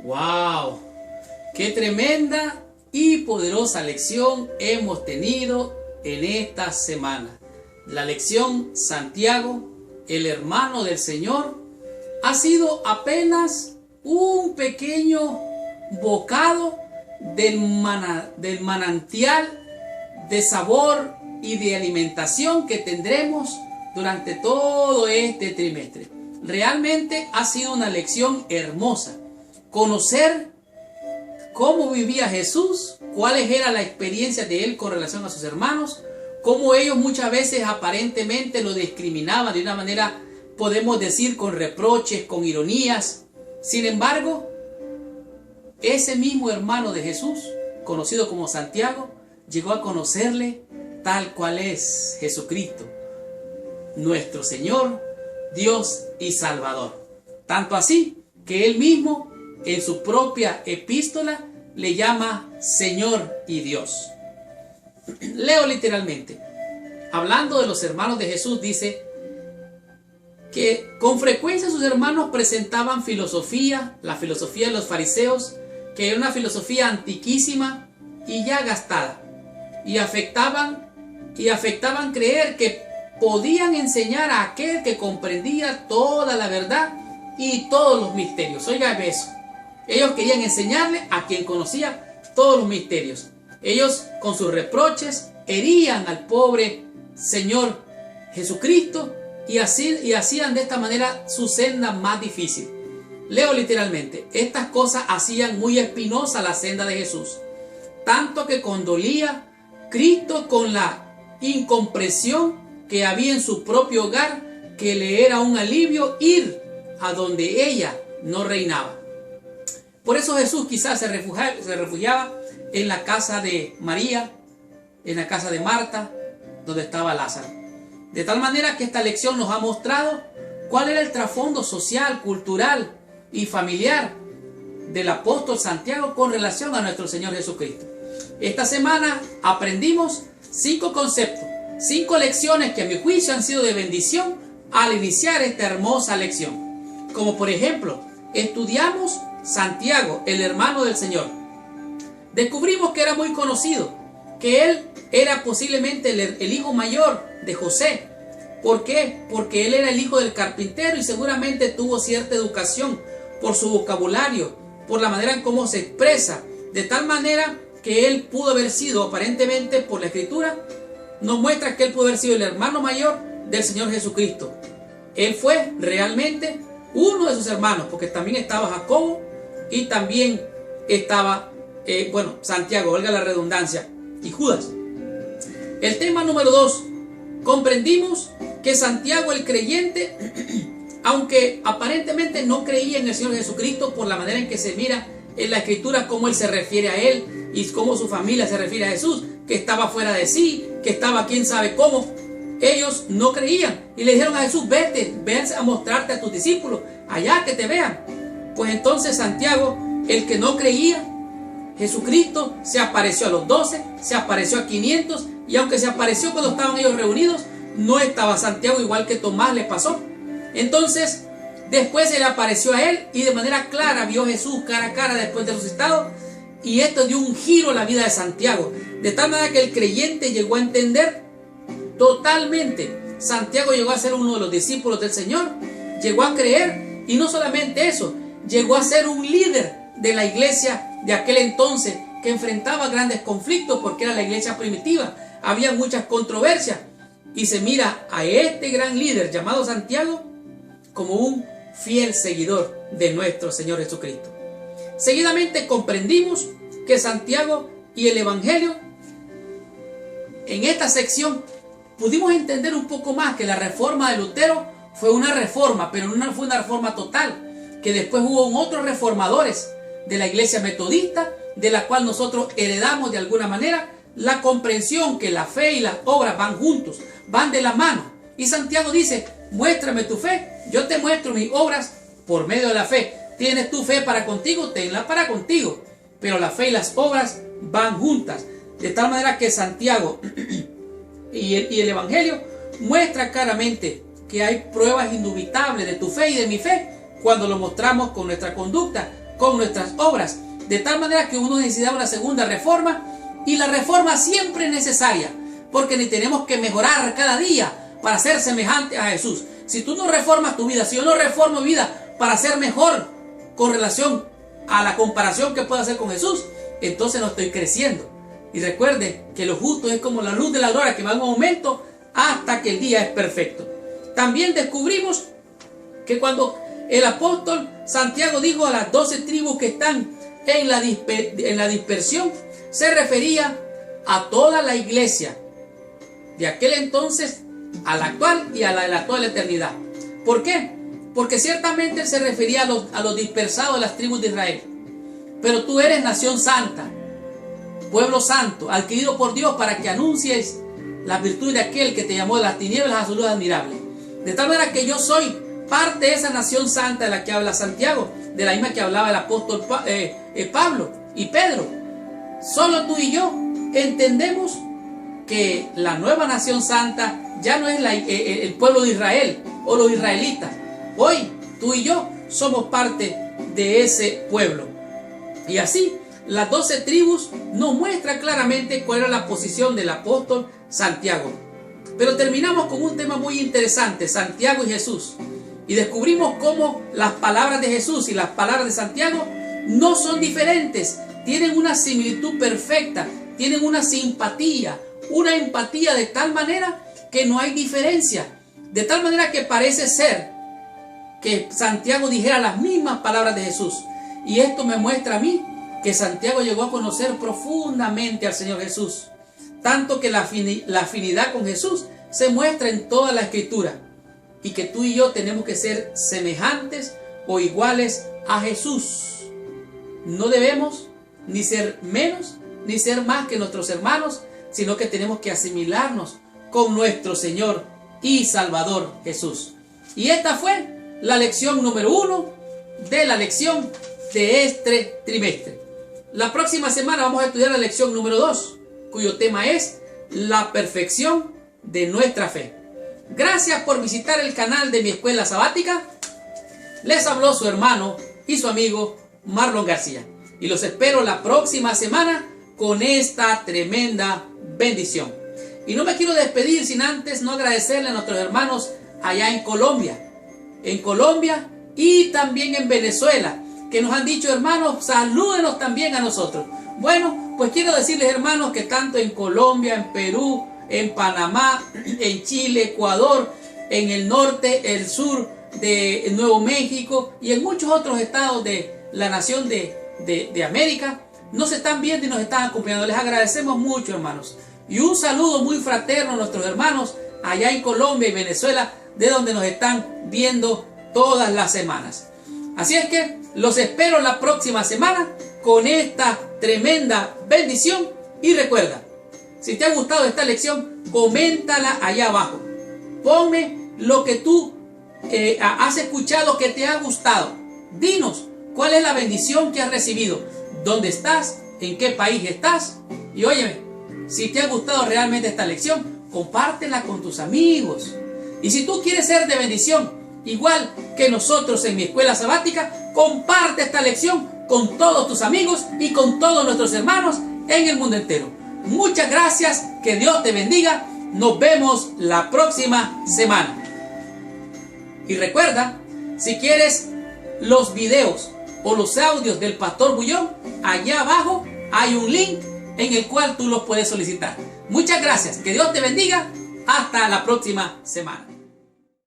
¡Wow! ¡Qué tremenda y poderosa lección hemos tenido en esta semana! La lección Santiago, el hermano del Señor, ha sido apenas un pequeño bocado del manantial de sabor y de alimentación que tendremos durante todo este trimestre. Realmente ha sido una lección hermosa. Conocer cómo vivía Jesús, cuáles era la experiencia de él con relación a sus hermanos, cómo ellos muchas veces aparentemente lo discriminaban de una manera, podemos decir, con reproches, con ironías. Sin embargo, ese mismo hermano de Jesús, conocido como Santiago, llegó a conocerle tal cual es Jesucristo, nuestro Señor, Dios y Salvador. Tanto así que él mismo en su propia epístola le llama Señor y Dios. Leo literalmente. Hablando de los hermanos de Jesús, dice que con frecuencia sus hermanos presentaban filosofía, la filosofía de los fariseos, que era una filosofía antiquísima y ya gastada, y afectaban creer que podían enseñar a aquel que comprendía toda la verdad y todos los misterios. Oiga eso. Ellos querían enseñarle a quien conocía todos los misterios. Ellos con sus reproches herían al pobre Señor Jesucristo y hacían de esta manera su senda más difícil. Leo literalmente. Estas cosas hacían muy espinosa la senda de Jesús, tanto que condolía Cristo con la incomprensión que había en su propio hogar, que le era un alivio ir a donde ella no reinaba. Por eso Jesús quizás se refugiaba en la casa de María, en la casa de Marta, donde estaba Lázaro. De tal manera que esta lección nos ha mostrado cuál era el trasfondo social, cultural y familiar del apóstol Santiago con relación a nuestro Señor Jesucristo. Esta semana aprendimos 5 conceptos, 5 lecciones que a mi juicio han sido de bendición al iniciar esta hermosa lección. Como por ejemplo, estudiamos Santiago, el hermano del Señor. Descubrimos que era muy conocido, que él era posiblemente el hijo mayor de José. ¿Por qué? Porque él era el hijo del carpintero y seguramente tuvo cierta educación por su vocabulario, por la manera en cómo se expresa, de tal manera que él pudo haber sido, aparentemente por la escritura, nos muestra que él pudo haber sido el hermano mayor del Señor Jesucristo. Él fue realmente uno de sus hermanos, porque también estaba Jacobo y también estaba, Santiago, valga la redundancia, y Judas. El tema número 2, comprendimos que Santiago el creyente, aunque aparentemente no creía en el Señor Jesucristo por la manera en que se mira en la escritura, cómo él se refiere a él y cómo su familia se refiere a Jesús, que estaba fuera de sí, que estaba quién sabe cómo, ellos no creían y le dijeron a Jesús: vete, ven a mostrarte a tus discípulos, allá que te vean. Pues entonces Santiago, el que no creía, Jesucristo se apareció a los 12, se apareció a 500, y aunque se apareció cuando estaban ellos reunidos, no estaba Santiago, igual que Tomás le pasó. Entonces después se le apareció a él y de manera clara vio a Jesús cara a cara después de resucitado, y esto dio un giro a la vida de Santiago, de tal manera que el creyente llegó a entender totalmente. Santiago llegó a ser uno de los discípulos del Señor, llegó a creer, y no solamente eso, llegó a ser un líder de la iglesia de aquel entonces, que enfrentaba grandes conflictos porque era la iglesia primitiva, había muchas controversias, y se mira a este gran líder llamado Santiago como un fiel seguidor de nuestro Señor Jesucristo. Seguidamente comprendimos que Santiago y el Evangelio, en esta sección pudimos entender un poco más que la reforma de Lutero fue una reforma, pero no fue una reforma total, que después hubo otros reformadores de la iglesia metodista, de la cual nosotros heredamos de alguna manera la comprensión que la fe y las obras van juntos, van de la mano. Y Santiago dice: muéstrame tu fe, yo te muestro mis obras por medio de la fe. Tienes tu fe para contigo, tenla para contigo, pero la fe y las obras van juntas. De tal manera que Santiago y el Evangelio muestra claramente que hay pruebas indubitables de tu fe y de mi fe cuando lo mostramos con nuestra conducta, con nuestras obras. De tal manera que uno necesita una segunda reforma, y la reforma siempre es necesaria, porque ni tenemos que mejorar cada día para ser semejante a Jesús. Si tú no reformas tu vida, si yo no reformo mi vida para ser mejor con relación a la comparación que puedo hacer con Jesús, entonces no estoy creciendo. Y recuerde que lo justo es como la luz de la aurora, que va en un aumento hasta que el día es perfecto. También descubrimos que cuando el apóstol Santiago dijo a las 12 tribus que están en la dispersión, se refería a toda la iglesia de aquel entonces, a la actual y a la de la actual eternidad. ¿Por qué? Porque ciertamente se refería a los dispersados de las tribus de Israel. Pero tú eres nación santa, pueblo santo, adquirido por Dios para que anuncies la virtud de aquel que te llamó de las tinieblas a su luz admirable. De tal manera que yo soy parte de esa nación santa de la que habla Santiago, de la misma que hablaba el apóstol Pablo y Pedro. Solo tú y yo entendemos que la nueva nación santa ya no es el pueblo de Israel o los israelitas. Hoy tú y yo somos parte de ese pueblo. Y así las 12 tribus nos muestran claramente cuál era la posición del apóstol Santiago. Pero terminamos con un tema muy interesante, Santiago y Jesús. Y descubrimos cómo las palabras de Jesús y las palabras de Santiago no son diferentes. Tienen una similitud perfecta, tienen una simpatía, una empatía de tal manera que no hay diferencia. De tal manera que parece ser que Santiago dijera las mismas palabras de Jesús. Y esto me muestra a mí que Santiago llegó a conocer profundamente al Señor Jesús. Tanto que la afinidad con Jesús se muestra en toda la Escritura. Y que tú y yo tenemos que ser semejantes o iguales a Jesús. No debemos ni ser menos ni ser más que nuestros hermanos, sino que tenemos que asimilarnos con nuestro Señor y Salvador Jesús. Y esta fue la lección número 1 de la lección de este trimestre. La próxima semana vamos a estudiar la lección número 2, cuyo tema es la perfección de nuestra fe. Gracias por visitar el canal de mi escuela sabática. Les habló su hermano y su amigo Marlon García. Y los espero la próxima semana con esta tremenda bendición. Y no me quiero despedir sin antes no agradecerle a nuestros hermanos allá en Colombia y también en Venezuela, que nos han dicho: hermanos, salúdenos también a nosotros. Bueno, pues quiero decirles, hermanos, que tanto en Colombia, en Perú, en Panamá, en Chile, Ecuador, en el norte, el sur de Nuevo México y en muchos otros estados de la nación de América, nos están viendo y nos están acompañando. Les agradecemos mucho, hermanos. Y un saludo muy fraterno a nuestros hermanos allá en Colombia y Venezuela, de donde nos están viendo todas las semanas. Así es que los espero la próxima semana con esta tremenda bendición. Y recuerda, si te ha gustado esta lección, coméntala allá abajo. Ponme lo que tú has escuchado que te ha gustado. Dinos cuál es la bendición que has recibido, dónde estás, en qué país estás. Y óyeme, si te ha gustado realmente esta lección, compártela con tus amigos. Y si tú quieres ser de bendición, igual que nosotros en mi escuela sabática, comparte esta lección con todos tus amigos y con todos nuestros hermanos en el mundo entero. Muchas gracias, que Dios te bendiga. Nos vemos la próxima semana. Y recuerda, si quieres los videos o los audios del Pastor Bullón, allá abajo hay un link en el cual tú los puedes solicitar. Muchas gracias, que Dios te bendiga. Hasta la próxima semana.